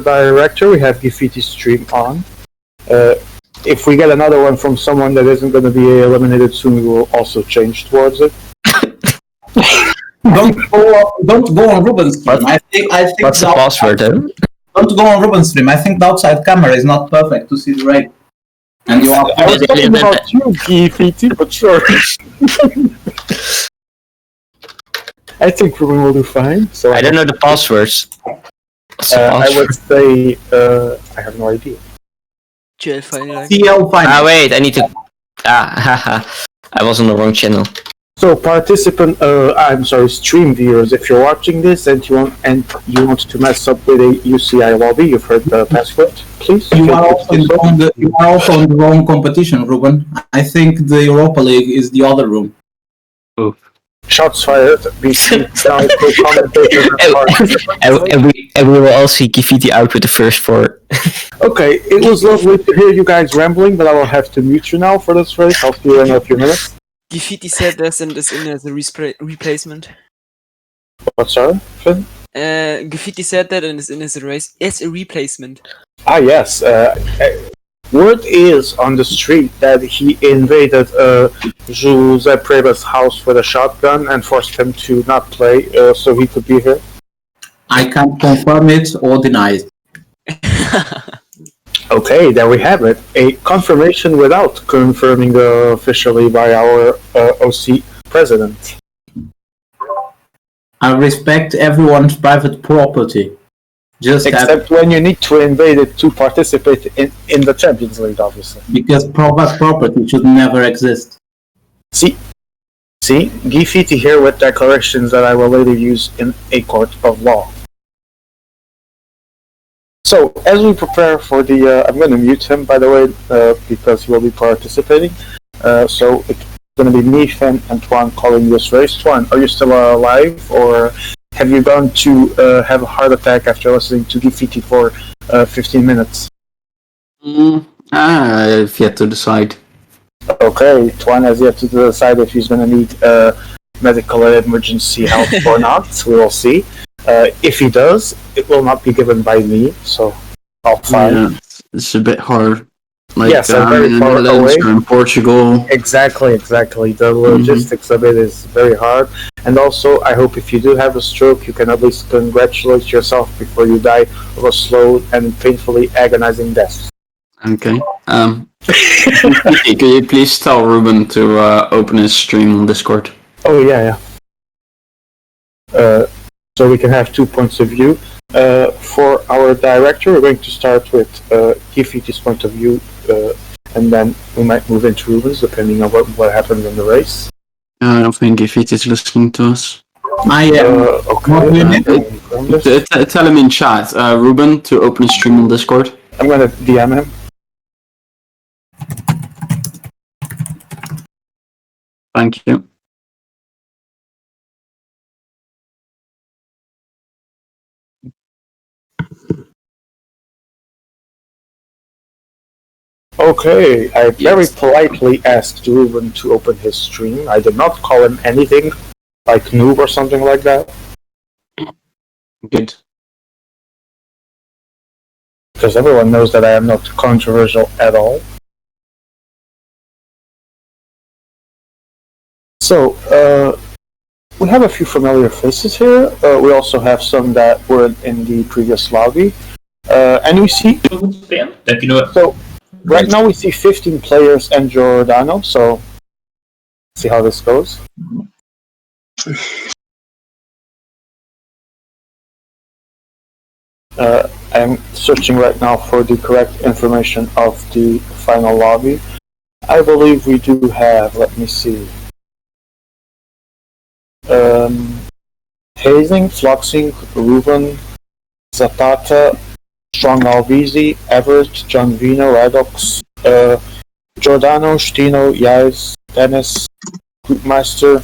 director, we have Graffiti Stream on. If we get another one from someone that isn't going to be eliminated soon, we will also change towards it. Don't go on Ruben's stream. I think What's the password then? Don't go on Ruben's stream. I think the outside camera is not perfect to see the raid. And you are. I was talking about you, Graffiti, but sure. I think Ruben will do fine. So I don't know the passwords. I would say I have no idea. CL final. Ah, wait, I need to. I was on the wrong channel. So, stream viewers, if you're watching this and you want to mess up with a UCI lobby, you've heard the password, please. You are also in the wrong competition, Ruben. I think the Europa League is the other room. Oh. Shots fired. And we will all see Graffiti out with the first 4. Okay, it was lovely to hear you guys rambling, but I will have to mute you now for this race. I'll see you in a few minutes. Graffiti said this and is in as a replacement. What, sorry, Finn? Graffiti said that and is in as a replacement. Ah, yes. Word is on the street that he invaded Jose Preba's house with a shotgun and forced him to not play so he could be here. I can't confirm it or deny it. Okay, there we have it. A confirmation without confirming officially by our OC president. I respect everyone's private property. Except when you need to invade it to participate in the Champions League, obviously. Because private property should never exist. See, Graffiti here with declarations that I will later use in a court of law. So, as we prepare for the... I'm going to mute him, by the way, because he will be participating. So, it's going to be me, Finn, and Tuan calling this race. Tuan, are you still alive, or have you gone to have a heart attack after listening to Graffiti for 15 minutes? I've yet to decide. Okay, Tuan has yet to decide if he's going to need medical emergency help or not. We will see. If he does, it will not be given by me, so I'll find. Yeah, it's a bit hard. Like, yes, I'm very far away. Or in Portugal. Exactly. The logistics of it is very hard. And also, I hope if you do have a stroke, you can at least congratulate yourself before you die of a slow and painfully agonizing death. Okay. Could you please tell Ruben to open his stream on Discord? Oh, yeah. So we can have 2 points of view. For our director, we're going to start with Graffiti's point of view, and then we might move into Ruben's, depending on what happens in the race. I don't think Graffiti is listening to us. I am. Okay. Tell him in chat, Ruben, to open his stream on Discord. I'm going to DM him. Thank you. Okay, I very politely asked Ruben to open his stream. I did not call him anything like noob or something like that. Good. Because everyone knows that I am not controversial at all. So, we have a few familiar faces here. We also have some that were in the previous lobby. And we see... So, right now we see 15 players and Giordano, so see how this goes. I'm searching right now for the correct information of the final lobby. I believe we do have, let me see, Hazing, Floxing, Ruben, Zapata, Strong Alvizi, Everett, John Vino, Radox, Giordano, Stino, Yais, Dennis, Groupmeister,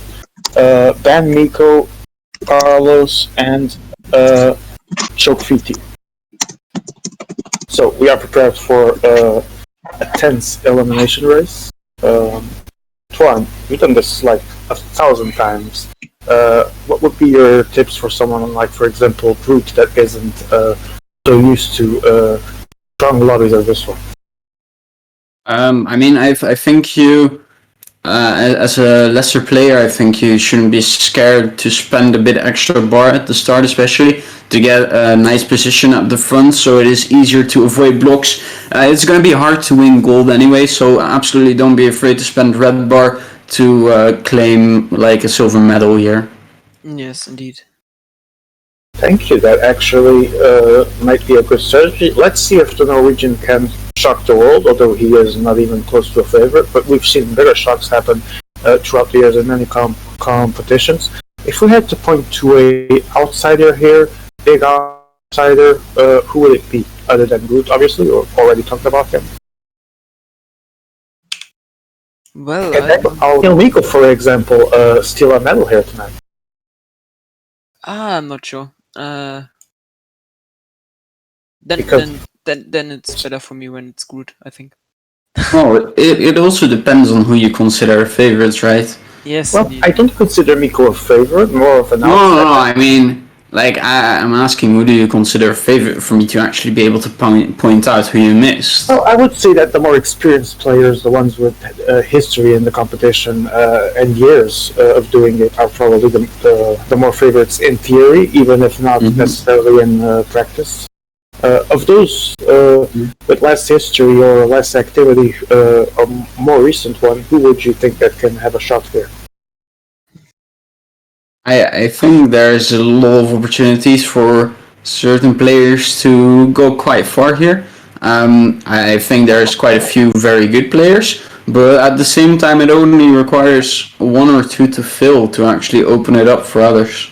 Ben Miko, Carlos, and Chokfiti. So we are prepared for a tense elimination race. Tuan, you've done this like 1,000 times. What would be your tips for someone like, for example, Brute that isn't so used to strong lobbies as this one. I mean, I think you, as a lesser player, I think you shouldn't be scared to spend a bit extra bar at the start, especially to get a nice position at the front, so it is easier to avoid blocks. It's going to be hard to win gold anyway, so absolutely don't be afraid to spend red bar to claim like a silver medal here. Yes, indeed. Thank you. That actually might be a good strategy. Let's see if the Norwegian can shock the world, although he is not even close to a favorite. But we've seen bigger shocks happen throughout the years in many competitions. If we had to point to a outsider here, big outsider, who would it be? Other than Groot, obviously, or already talked about him. Well, Can Miko, for example, steal a medal here tonight? I'm not sure. Then Because- then it's better for me when it's Groot, I think. Well, it also depends on who you consider favorites, right? Yes, Well, indeed. I don't consider Miko a favorite, more of an No, outsider. I mean, like, I'm asking, who do you consider a favorite for me to actually be able to point out who you missed? Well, I would say that the more experienced players, the ones with history in the competition and years of doing it, are probably the more favorites in theory, even if not necessarily in practice. Of those with less history or less activity, or more recent one, who would you think that can have a shot here? I think there's a lot of opportunities for certain players to go quite far here. I think there's quite a few very good players, but at the same time, it only requires one or two to fill to actually open it up for others.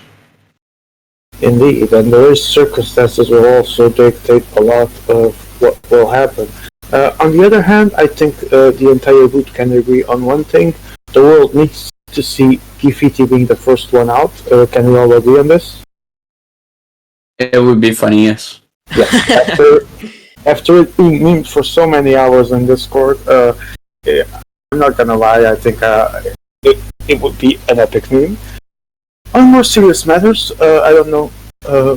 Indeed, and those circumstances will also dictate a lot of what will happen. On the other hand, I think the entire group can agree on one thing: the world needs to see Gifiti being the first one out. Can we all agree on this? It would be funny, yes. Yes. After it being memed for so many hours in Discord, I'm not gonna lie. I think it would be an epic meme. On more serious matters, I don't know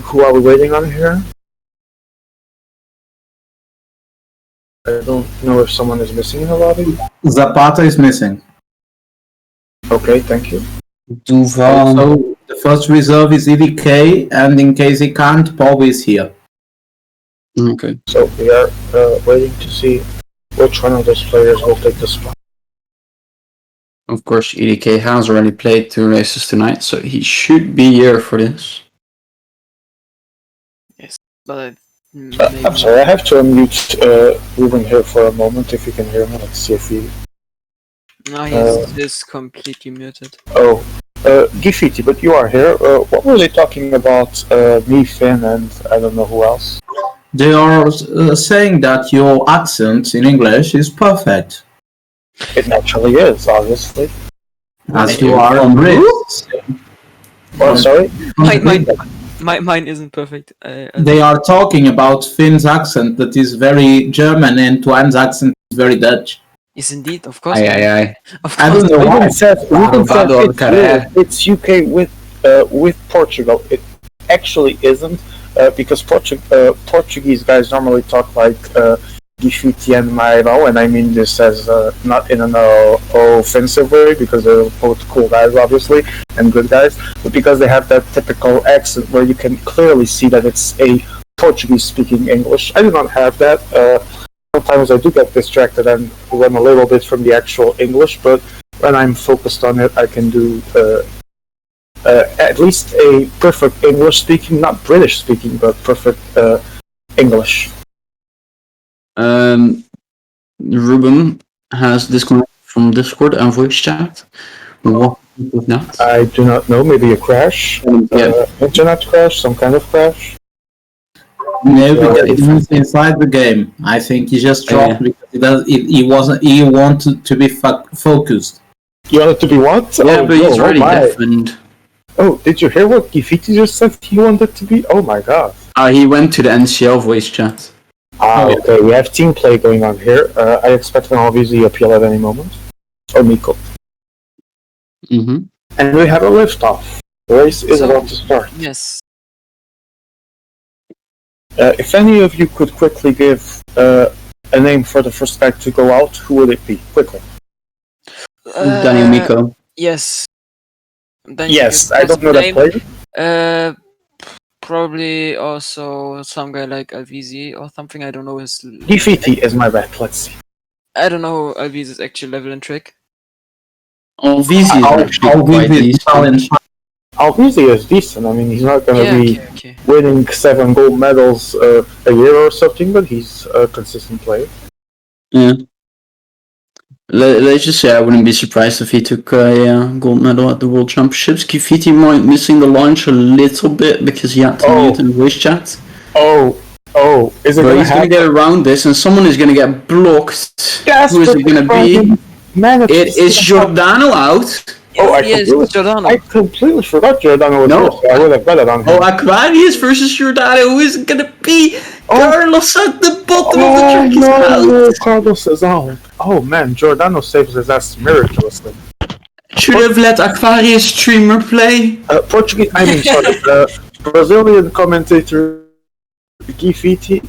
who are we waiting on here. I don't know if someone is missing in the lobby. Zapata is missing. Okay, thank you. Duvan. So the first reserve is EDK, and in case he can't, Bob is here. Okay. So we are waiting to see which one of those players will take the spot. Of course, EDK has already played 2 races tonight, so he should be here for this. But I'm sorry, I have to unmute Ruben here for a moment. If you can hear me, let's see if he. no, he's completely muted. Oh, Gifiti, but you are here. What were they talking about? Me, Finn, and I don't know who else. They are saying that your accent in English is perfect, It naturally is, obviously. as you are on Brit. Oh, sorry. Mine isn't perfect. They are talking about Finn's accent that is very German, and Tuan's accent is very Dutch. Yes, indeed, of course. Aye. Of I course. don't know why. Ruben said Vado it's, Carré. it's UK with Portugal. It actually isn't because Portuguese guys normally talk like Gifiti and Mairo, and I mean this as not in an offensive way because they're both cool guys, obviously, and good guys, but because they have that typical accent where you can clearly see that it's a Portuguese-speaking English. I do not have that. Sometimes I do get distracted and run a little bit from the actual English, but when I'm focused on it, I can do at least a perfect English speaking, not British speaking, but perfect English. Ruben has disconnected from Discord and voice chat. What with that? I do not know, maybe a crash, internet crash, some kind of crash. Maybe he's inside the game. I think he just dropped because he wanted to be focused. You wanted to be what? Yeah, oh, but he's no, already my. deafened. Oh, did you hear what Gifiti just said he wanted to be? Oh my god. He went to the NCL voice chat. Okay, we have team play going on here. I expect an obviously appeal at any moment. Or Miko. Mm-hmm. And we have a liftoff. The race is So- about to start. Yes. If any of you could quickly give a name for the first guy to go out, who would it be? Quickly. Daniel Miko. Yes. Yes, I don't know that player. Probably also some guy like Alvizi or something. I don't know his. Gifiti is my bet. Let's see. I don't know Alvizi's actual level in trick. Alvizi is actually I'll quite give it a decent. challenge. Alvizi is decent. I mean, he's not going to Yeah, be okay. winning 7 gold medals a year or something, but he's a consistent player. Yeah. Let's just say I wouldn't be surprised if he took a gold medal at the World Championships. Gifiti might missing the launch a little bit because he had to mute in voice chat. Oh, is it But going he's gonna get around this, and someone is gonna get blocked. Yes, Who is it gonna be? Man, It is Giordano out. Yes, Giordano. I completely forgot Giordano was No. first. I would have bet it on him. Oh, Aquarius versus Giordano. Who is it gonna be? Carlos at the bottom of the track is no, out. Carlos is out. Oh man, Giordano saves his ass miraculously. Should have let Aquarius streamer play. Portuguese, I mean, sorry, Brazilian commentator Gifiti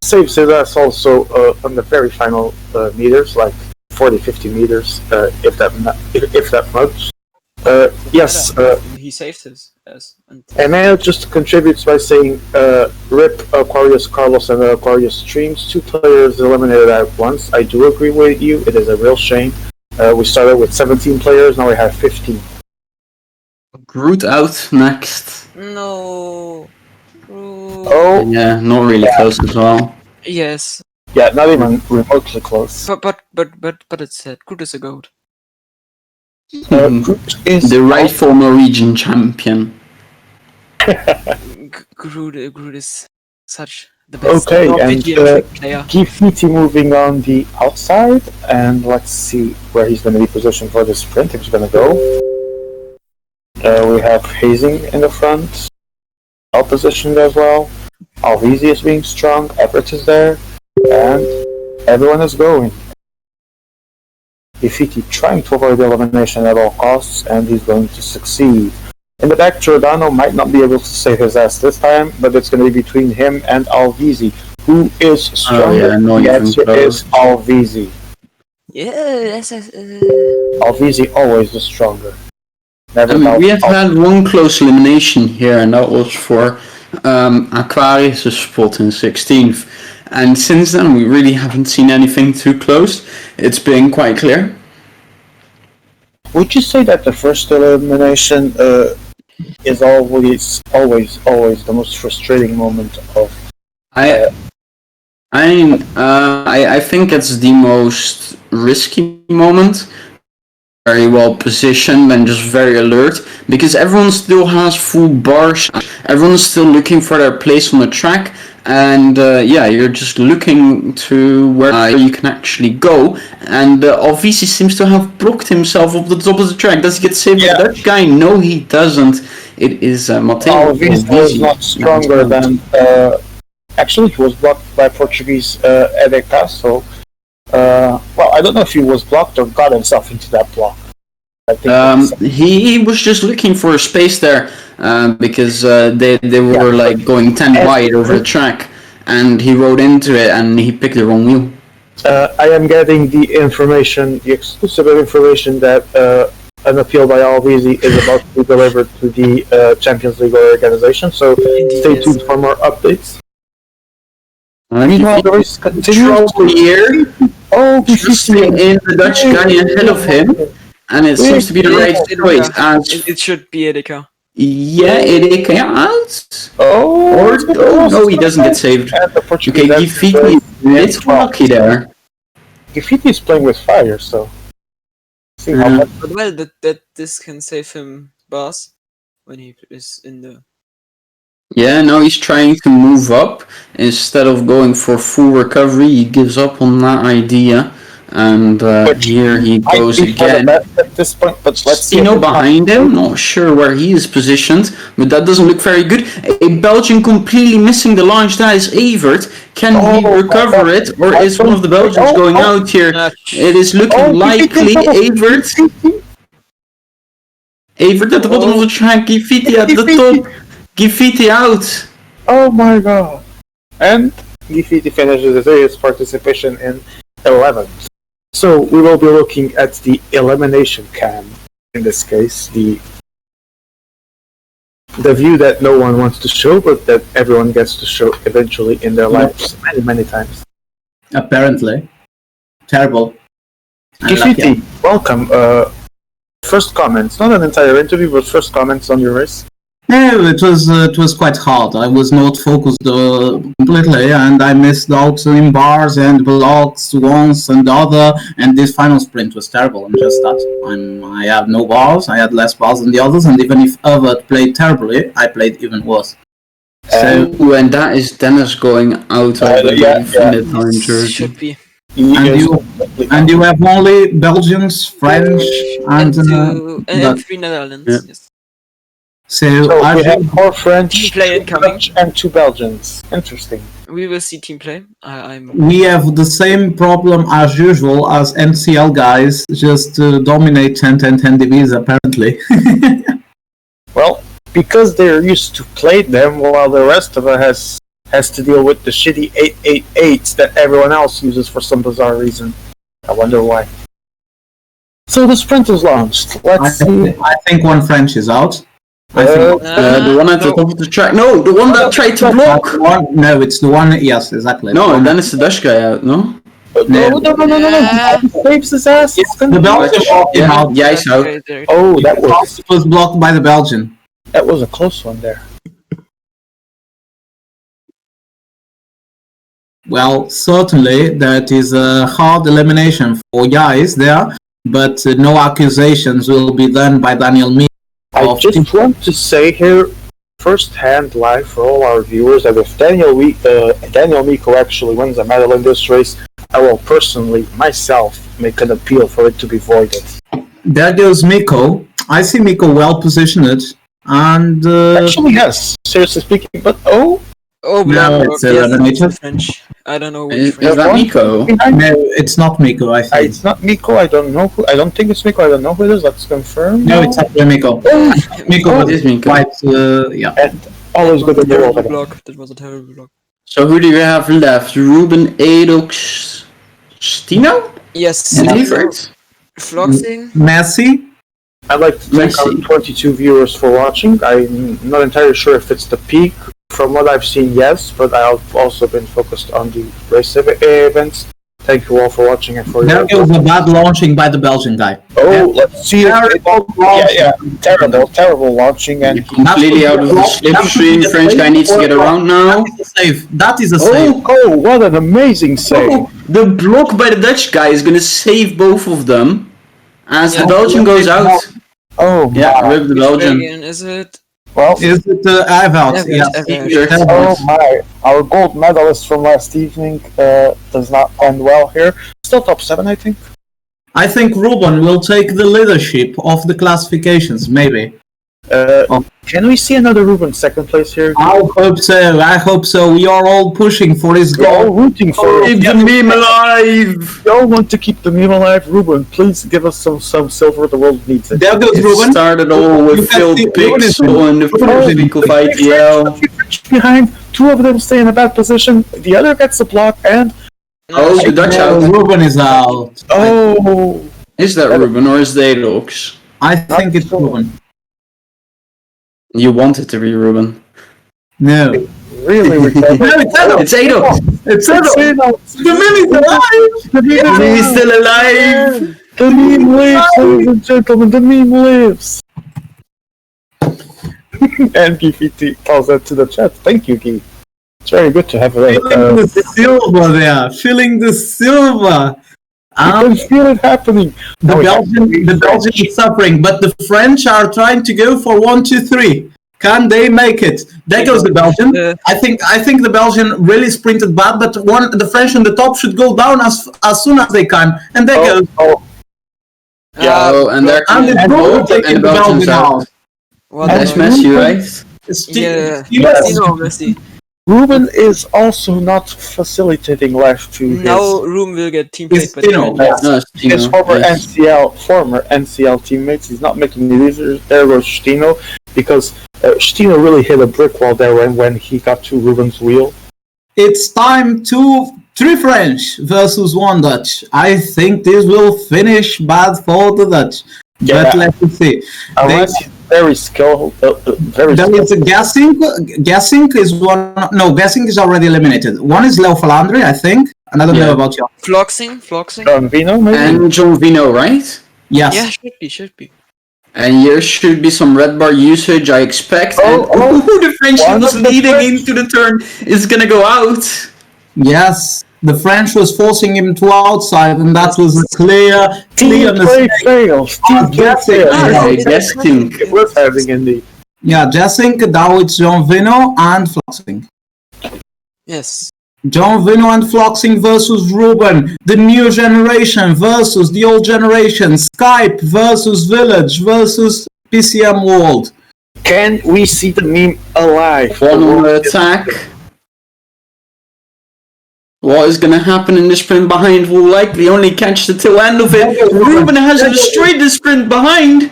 saves his ass also on the very final meters, like 40-50 meters, if that much. Yes, He saved his ass. and Mayo just contributes by saying, RIP Aquarius Carlos and Aquarius streams, 2 players eliminated at once. I do agree with you, it is a real shame. We started with 17 players, now we have 15. Groot out next. No. Oh, Yeah, not really close as well. Yes, yeah, not even remotely close. but it's sad. Groot is a goat. Groot is The rightful Norwegian champion. Groot is such the best Okay, Norwegian and, trick player. Gifiti moving on the outside, and let's see where he's going to be positioned for the sprint. He's going to go. We have Hazing in the front, well positioned as well. Alvizi is being strong, Everett is there, and everyone is going. Gifiti trying to avoid elimination at all costs, and he's going to succeed. In the back, Giordano might not be able to save his ass this time, but it's going to be between him and Alvizi. Who is stronger? The answer is Alvizi. Yes. Alvizi always the stronger. Never I mean, doubt we have had one close elimination here, and that was for Aquarius' spot in 16th. And since then, we really haven't seen anything too close. It's been quite clear. Would you say that the first elimination is always the most frustrating moment of? I think it's the most risky moment. Very well positioned and just very alert, because everyone still has full bars. Everyone's still looking for their place on the track, and you're just looking to where you can actually go. And Alvizi seems to have blocked himself off the top of the track. Does he get saved by that guy? No, he doesn't. It is Matteo. Alvizi was not stronger than. Actually, he was blocked by Portuguese Ede Castro. Well, I don't know if he was blocked or got himself into that block. I think he was just looking for a space there because they were like going 10 wide over the track, and he rode into it and he picked the wrong wheel. I am getting the exclusive information that an appeal by Alvizi is about to be delivered to the Champions League organization. So stay tuned for more updates. Meanwhile, the race continues. Here. Oh, Just in the Dutch guy ahead of him, and it seems to be the right choice. As It should be Edeka. yeah, Edeka out. Oh, No, he doesn't get saved. Okay, Gifiti is a little lucky there. Gifiti is playing with fire, so. See how much. But well, that this can save him bars when he is in the. Yeah, now he's trying to move up. Instead of going for full recovery, he gives up on that idea. And here he goes again. At this point, but let's see. Behind him, not sure where he is positioned, but that doesn't look very good. A Belgian completely missing the launch, that is Evert. Can he recover it, or is one of the Belgians going out here? It is looking likely Evert. Evert at the bottom of the track, Gifiti at the top. Gifiti out. Oh my god. and Gifiti finishes his participation in 11th. So we will be looking at the elimination cam in this case, the view that no one wants to show, but that everyone gets to show eventually in their lives many times. Apparently. Terrible. Gifiti, welcome. First comments, not an entire interview, but first comments on your race. No, it was quite hard. I was not focused completely, and I missed out in bars and blocks once and the other. And this final sprint was terrible. I'm just that. I have no bars. I had less bars than the others, and even if Evert played terribly, I played even worse. So and that is Dennis going out of the time jersey. Should be. And you have only Belgians, French, and three Netherlands. Yeah. Yes. So we have 4 French, team play 2 incoming. Dutch, and 2 Belgians. Interesting. We will see team play. We have the same problem as usual as NCL guys, just dominate 10-10-10 DBs apparently. Well, because they're used to play them, while the rest of us has to deal with the shitty 888s that everyone else uses for some bizarre reason. I wonder why. So the sprint is launched. Let's see. I think one French is out. I think the one at the top of the track. No, the one that tried to block. No, it's the one. Yes, exactly. No, and then it's the Dutch guy out. No. No. He saves his ass. The Belgian out. Yeah, he's out. Oh, that was blocked by the Belgian. That was a close one there. Well, certainly that is a hard elimination for guys there, but no accusations will be done by Daniel Meek. I just want to say here, first-hand live for all our viewers, that if Daniel Miko actually wins a medal in this race, I will personally, myself, make an appeal for it to be voided. There goes Miko. I see Miko well positioned, and actually, yes. Seriously speaking, but no, it's eliminated. French. I don't know which Is that Miko? No, it's not Miko. I think it's not Miko. I don't know who. I don't think it's Miko. I don't know who it is. Let's confirm. No, it's actually Miko. Miko is Miko. Yeah. And always good in the world. That was a terrible block. So who do you have left? Ruben, Edox, Stino? Yes. Floxing. Messi. I'd like to thank our 22 viewers for watching. I'm not entirely sure if it's the peak. From what I've seen, yes, but I've also been focused on the race events. Thank you all for watching and for your. There was a bad launching by the Belgian guy. Oh, let's see. Terrible launching and completely out of the slipstream. French guy needs to get around now. That is a save. Oh, what an amazing save! The block by the Dutch guy is gonna save both of them as the Belgian goes out. Oh, yeah, rip the Belgian. Is it? Well, is it Evout? Yes. Oh my! Our gold medalist from last evening does not end well here. Still top 7, I think. I think Ruben will take the leadership of the classifications, maybe. Can we see another Ruben second place here? I hope so. We are all pushing for his goal. We're all rooting for keep the meme alive. We all want to keep the meme alive. Ruben, please give us some silver. The world needs it. There goes Ruben. Started all with Phil Pixel in the first week of ITL. Behind, 2 of them stay in a bad position. The other gets a block, and the Dutch out. Ruben is out. Oh, is that Ruben or is that Edox? I think it's Ruben. You want it to be Ruben? No. Really? It's Edox. It's Edox. The meme is alive. The meme is still alive. The meme lives, ladies and gentlemen. The meme lives. And Gifiti calls that to the chat. Thank you, Gi. It's very good to have feeling the silver there. Feeling the silver. You can feel it happening. The Belgian is suffering, but the French are trying to go for 1, 2, 3. Can they make it? There goes the Belgian. I think the Belgian really sprinted bad, but the French on the top should go down as soon as they can. And there goes. And there comes the Belgians out. That's Messi, right? Messi. Ruben is also not facilitating life to now Ruben will get team played by his former NCL teammates. He's not making it easier. There goes Stino, because Stino really hit a brick wall there when he got to Ruben's wheel. it's time to 3 French versus 1 Dutch. I think this will finish bad for the Dutch. Yeah. But let's see. Unless he's very skilled, very There skilled. is a Gassink is one. No, Gassink is already eliminated. One is Leo Falandri, I think. And I don't know about you. Floxing. Vino, maybe? And John Vino, right? Yes. Yeah, should be. And here should be some red bar usage, I expect. The French One was of the leading French. into the turn is gonna go out. Yes. The French was forcing him to outside, and that was a clear Team play mistake. fails. Team play Gassink. fails. I it's guess not- think. It was having indeed. Yeah, Gassink, now it's John Vino and Floxing. Yes. John Vino and Floxing versus Ruben. The new generation versus the old generation. Skype versus Village versus PCM World. Can we see the meme alive? One on the attack. What is gonna happen in the sprint behind will likely only catch the tail end of it. Ruben has destroyed the sprint behind.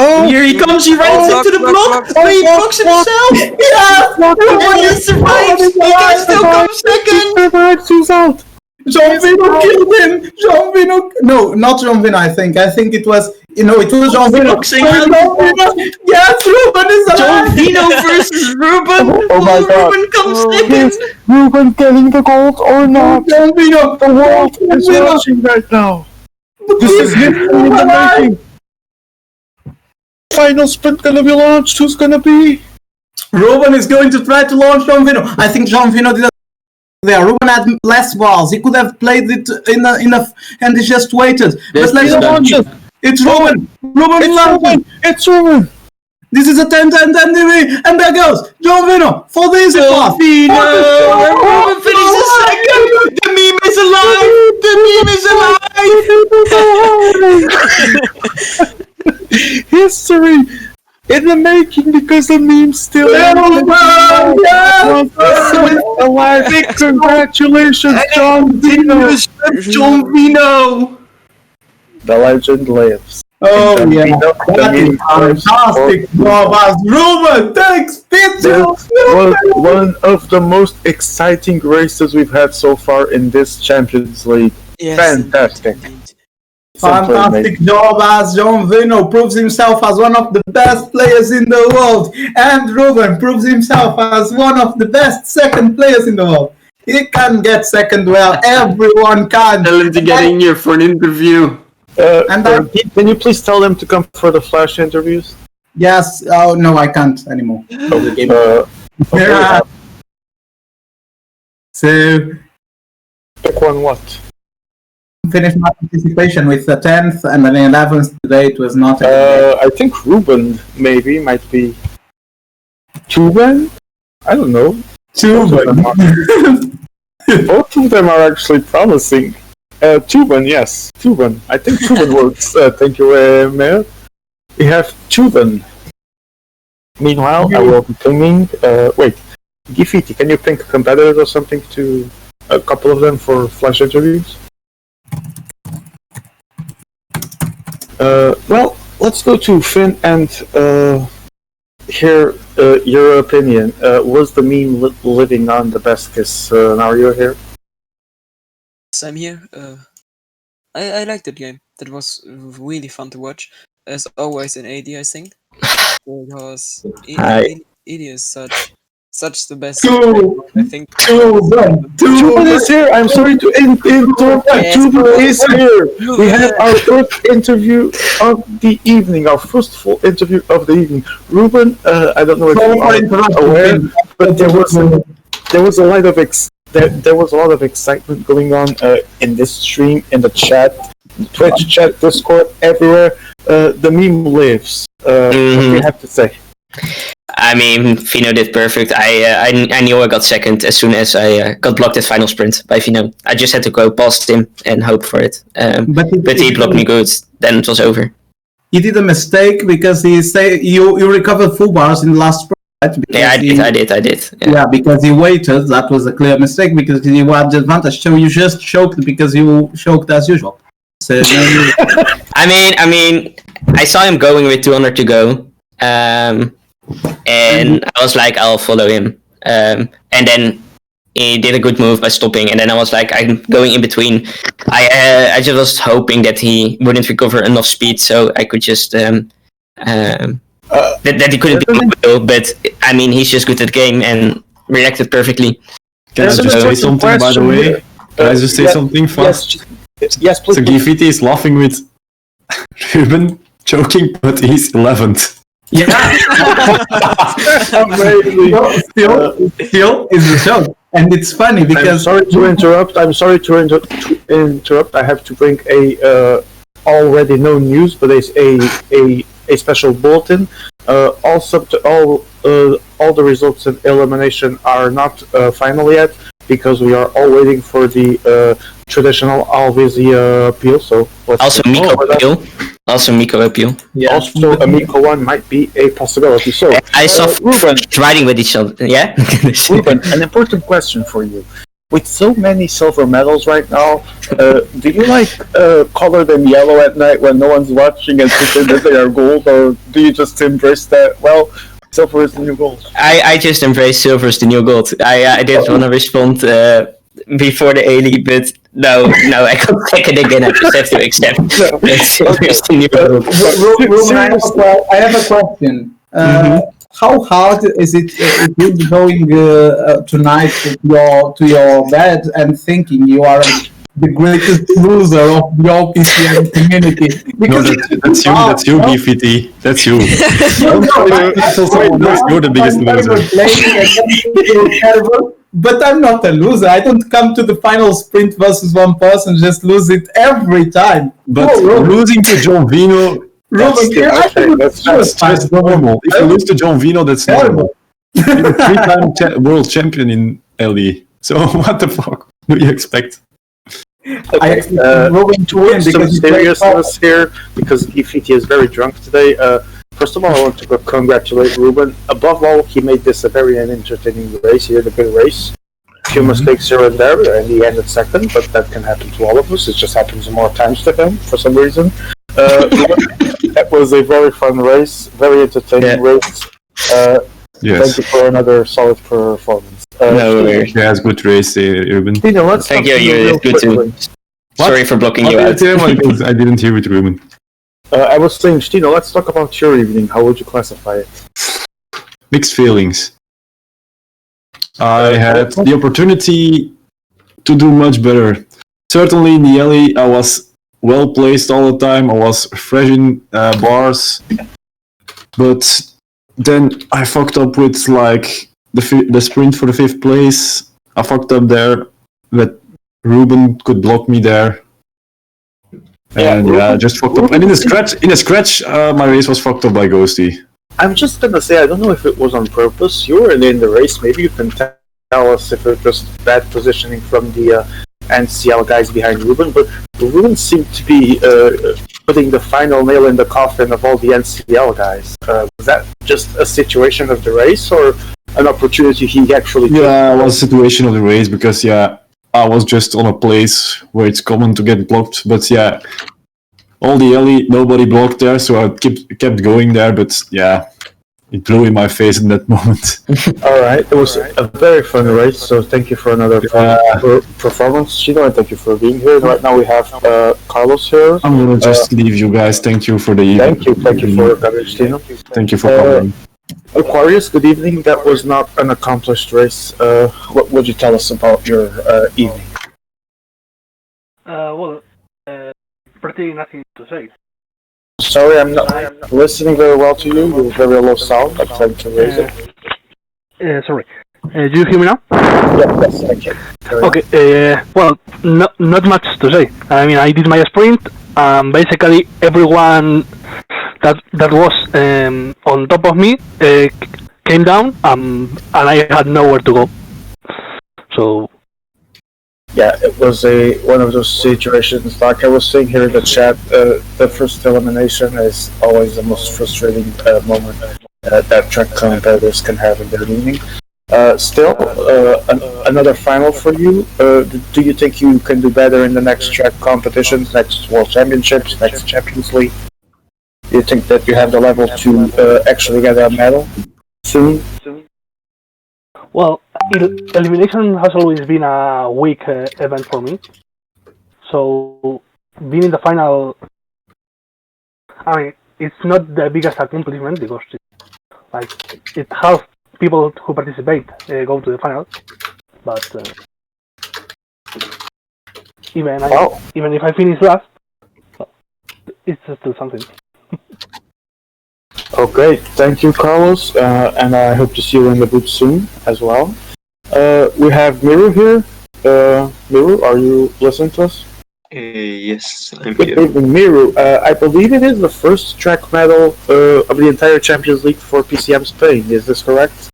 Oh, Here he comes, he runs into the block, but he blocks himself. Yeah! Ruben has survived, he can still come second. Who's out? John Vino killed him! John Vino... No, not John Vino, I think. I think it was... You know, it was John Vino. Floxing. John Vino. Yes, Ruben is John alive! Vino versus Ruben. Oh my Will God. Ruben come Is second? Ruben getting the gold or not? John Vino! The world is Vino. watching right now. This is history in the making. Final sprint gonna be launched. Who's gonna be? Ruben is going to try to launch John Vino. I think John Vino did there. Ruben had less balls. He could have played it and he just waited. Yes, But let's he's launch done. it. It's Ruben. Ruben It's launched it. Ruben. It's Ruben. This is a 10-10-10 degree, and there goes John Vino for the easy path. Vino! Ruben finishes second! The meme is alive! The meme is alive! History in the making because the meme still alive. Congratulations, John Vino. John Vino! The legend lives. Oh John yeah, Vino, the that is meme lives. fantastic job as Ruben takes This picture. was one of the most exciting races we've had so far in this Champions League. Yes. Fantastic. indeed. Simply Fantastic amazing. job as John Vino proves himself as one of the best players in the world, and Ruben proves himself as one of the best second players in the world. He can get second where everyone can. Tell him to get in here for an interview. And Can you please tell them to come for the flash interviews? Yes. Oh no, I can't anymore. Okay, So pick one what? finish my participation with the 10th and then 11th. Today it was not. A good day. I think Ruben maybe might be Tuben? I don't know. Both of them are actually promising. Tuben, yes. Tuben. I think Tuben works. Thank you, Mayor. We have Tuben. Meanwhile, I will be pinging. Wait. Gifiti, can you ping competitors or something to a couple of them for flash interviews? Well, let's go to Finn and hear your opinion. Was the meme living on the best kiss scenario here? Same here. I liked that game. That was really fun to watch. As always in AD, I think. Because AD is such the best. Two. I think. Tuben is here. I'm sorry to interrupt. Yes. Tuben is here. We have our first interview of the evening. Our first full interview of the evening. Ruben, I don't know if you are aware, but there was a lot of there was a lot of excitement going on in this stream, in the chat, Twitch chat, Discord, everywhere. The meme lives. What do you have to say? I mean, Vino did perfect. I knew I got second as soon as I got blocked at final sprint by Vino. I just had to go past him and hope for it. But he blocked me good. Then it was over. He did a mistake because he said you recovered full bars in the last sprint. Right? Yeah, I did. Yeah, because he waited. That was a clear mistake because he had the advantage. So you just choked because you choked as usual. So I mean, I saw him going with 200 to go. And I was like, I'll follow him. and then he did a good move by stopping, and then I was like, I'm going in between. I just was hoping that he wouldn't recover enough speed, so I could just that he couldn't be movable. But I mean, he's just good at the game and reacted perfectly. Can I just say something, by the way? Can I just say something fast? Yes, please. So Gifiti is laughing with Ruben joking, but he's 11th. Yeah. Amazing. Still is a joke, and it's funny because. I'm sorry to interrupt. I have to bring a already known news, but it's a special bulletin. All the results in elimination are not final yet because we are all waiting for the traditional Alvisi appeal. So also Miko appeal. Also Miko appeal. Yeah. Also a Miko one might be a possibility. So I saw Ruben riding with each other. Yeah. Ruben, an important question for you. With so many silver medals right now, do you like color them yellow at night when no one's watching and pretend that they are gold, or do you just embrace that? Well, silver is the new gold. I just embrace silver as the new gold. I didn't want to respond before the Ali, but no, I can't take it again. I just have to accept that silver is the new gold. Ruben, I have a question. How hard is it going tonight to your bed and thinking you are the greatest loser of your PCM community? Because that's you, BFT. That's you. You're the biggest loser. But I'm not a loser. I don't come to the final sprint versus one person, just lose it every time. But losing to John Vino... That's normal. If you lose to John Vino, that's normal. You're a 3-time world champion in LE. So what the fuck do you expect? I expect Ruben to win because seriousness here, because Ifiti is very drunk today. First of all, I want to congratulate Ruben. Above all, he made this a very entertaining race. He had a good race. A few mistakes here and there, and he ended second, but that can happen to all of us. It just happens more times to him for some reason. That was a very fun race, very entertaining race. Yes. Thank you for another solid performance. No worries. Yeah, it's good race, Ruben. Thank you, you're good too. Sorry for blocking you out. I didn't hear it, Ruben. I was saying, Stino, let's talk about your evening. How would you classify it? Mixed feelings. I had the opportunity to do much better. Certainly in the alley, I was well placed all the time. I was fresh in bars, but then I fucked up with like the sprint for the 5th place. I fucked up there that Ruben could block me there, and just fucked up. And in a scratch, my race was fucked up by Ghosty. I'm just gonna say, I don't know if it was on purpose. You were in the race. Maybe you can tell us if it was just bad positioning from the NCL guys behind Ruben, but Ruben seemed to be putting the final nail in the coffin of all the NCL guys. Was that just a situation of the race, or an opportunity he actually took? Yeah, it was a situation of the race, because I was just on a place where it's common to get blocked, but all the alley, nobody blocked there, so I kept going there, but it blew in my face in that moment. Alright, it was a very fun race, so thank you for another performance, Chino, and thank you for being here. Right now we have Carlos here. I'm gonna just leave you guys. Thank you for the evening. Thank you for coming, Chino. Thank you for coming. Aquarius, good evening. That was not an accomplished race. What would you tell us about your evening? Pretty nothing to say. Sorry, I'm not listening very well to you. You're very low sound. I'm trying to raise it. Sorry. Do you hear me now? Yes, thank you. Okay. Not much to say. I mean, I did my sprint. Basically, everyone that was on top of me came down, and I had nowhere to go. So. Yeah, it was one of those situations. Like I was saying here in the chat, the first elimination is always the most frustrating moment that track competitors can have in their evening. Still, another final for you. Do you think you can do better in the next track competitions, next World Championships, next Champions League? Do you think that you have the level to actually get a medal soon? Well, elimination has always been a weak event for me. So being in the final, I mean, it's not the biggest accomplishment because it's half people who participate go to the final, but even if I finish last, it's still something. Okay, thank you, Carlos, and I hope to see you in the booth soon as well. We have Miru here. Miru, are you listening to us? Yes, I'm Good here. evening, Miru. I believe it is the first track medal of the entire Champions League for PCM Spain. Is this correct?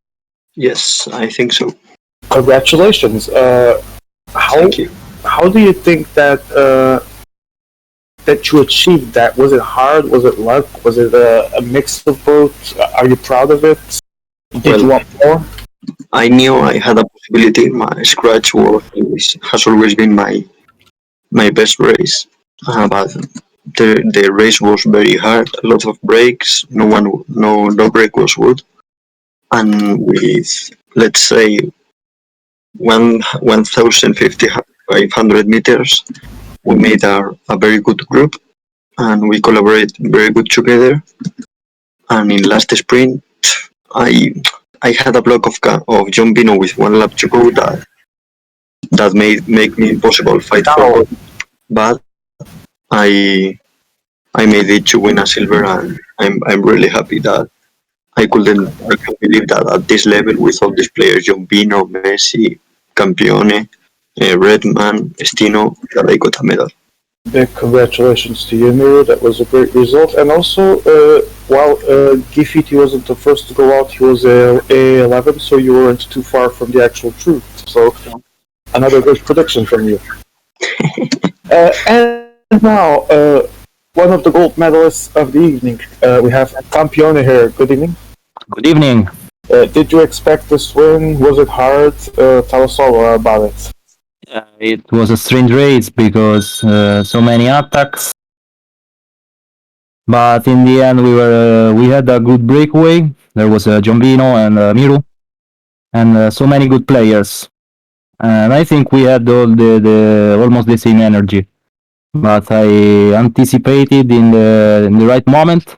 Yes, I think so. Congratulations. Thank you. How do you think that that you achieved that? Was it hard? Was it luck? Was it a mix of both? Are you proud of it? Did you want more? I knew I had a possibility. My scratch has always been my best race, but the race was very hard. A lot of breaks. No break was good, and with, let's say, 1,500 meters, we made a very good group, and we collaborate very good together. And in last sprint, I had a block of John Bino with 1 lap to go that make me impossible fight for gold. But I made it to win a silver, and I'm really happy that I can't believe that at this level with all these players, John Bino, Messi, Campione, Redman, Stino, that I got a medal. Big congratulations to you, Miru. That was a great result. And also, while Gifiti wasn't the first to go out, he was A11, so you weren't too far from the actual truth. So, another good prediction from you. And now, one of the gold medalists of the evening, we have Campione here. Good evening. Good evening. Did you expect this win? Was it hard? Tell us all about it. It was a strange race because so many attacks, but in the end we had a good breakaway. There was Giombino and Miru, and so many good players. And I think we had all the almost the same energy, but I anticipated in the right moment,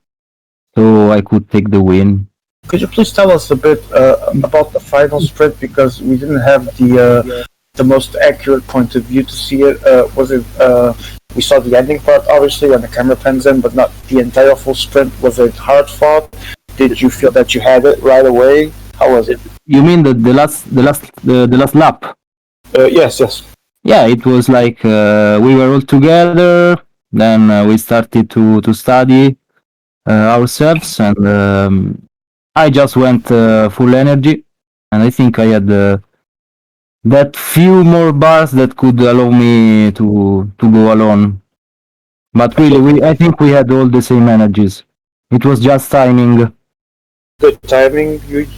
so I could take the win. Could you please tell us a bit about the final sprint, because we didn't have the most accurate point of view to see it. Was it we saw the ending part obviously when the camera pans in, but not the entire full sprint? Was it hard fought? Did you feel that you had it right away? How was it? You mean the last lap? Yes. Yeah, it was like we were all together. Then we started to study ourselves, and I just went full energy, and I think I had that few more bars that could allow me to go alone. But really, I think we had all the same energies. It was just timing. Good timing. Good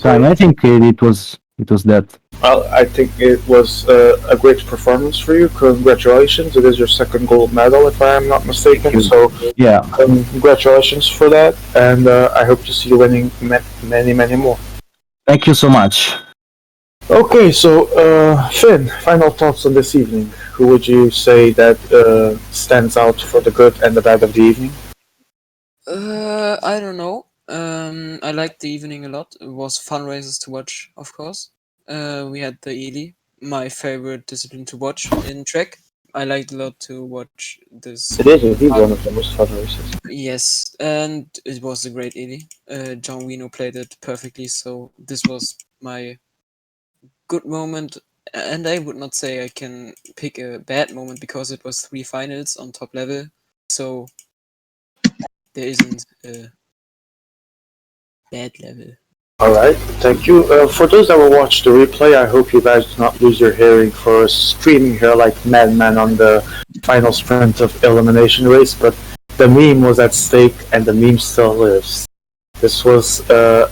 timing. I think it was that. Well, I think it was a great performance for you. Congratulations! It is your second gold medal, if I am not mistaken. So, yeah, congratulations for that, and I hope to see you winning many more. Thank you so much. Okay, so Finn, final thoughts on this evening. Who would you say that stands out for the good and the bad of the evening? I don't know. I liked the evening a lot. It was fun races to watch, of course. We had the Eli, my favorite discipline to watch in track. I liked a lot to watch this. It is indeed one of the most fun races. Yes, and it was a great Eli. John Wino played it perfectly, so this was my good moment. And I would not say I can pick a bad moment because it was 3 finals on top level, so there isn't a bad level. Alright, thank you. For those that will watch the replay, I hope you guys do not lose your hearing for screaming here like madman on the final sprint of elimination race, but the meme was at stake and the meme still lives. This was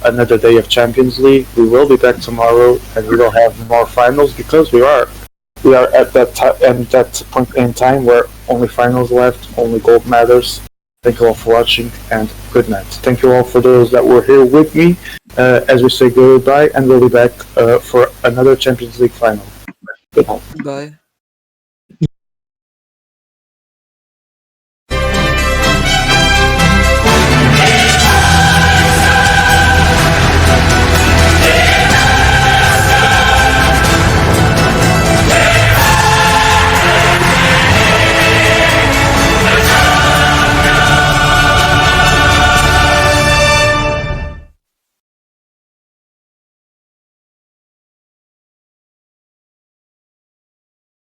another day of Champions League. We will be back tomorrow and we will have more finals because we are at that point in time where only finals left, only gold matters. Thank you all for watching, and good night. Thank you all for those that were here with me as we say goodbye, and we'll be back for another Champions League final. Good night. Bye.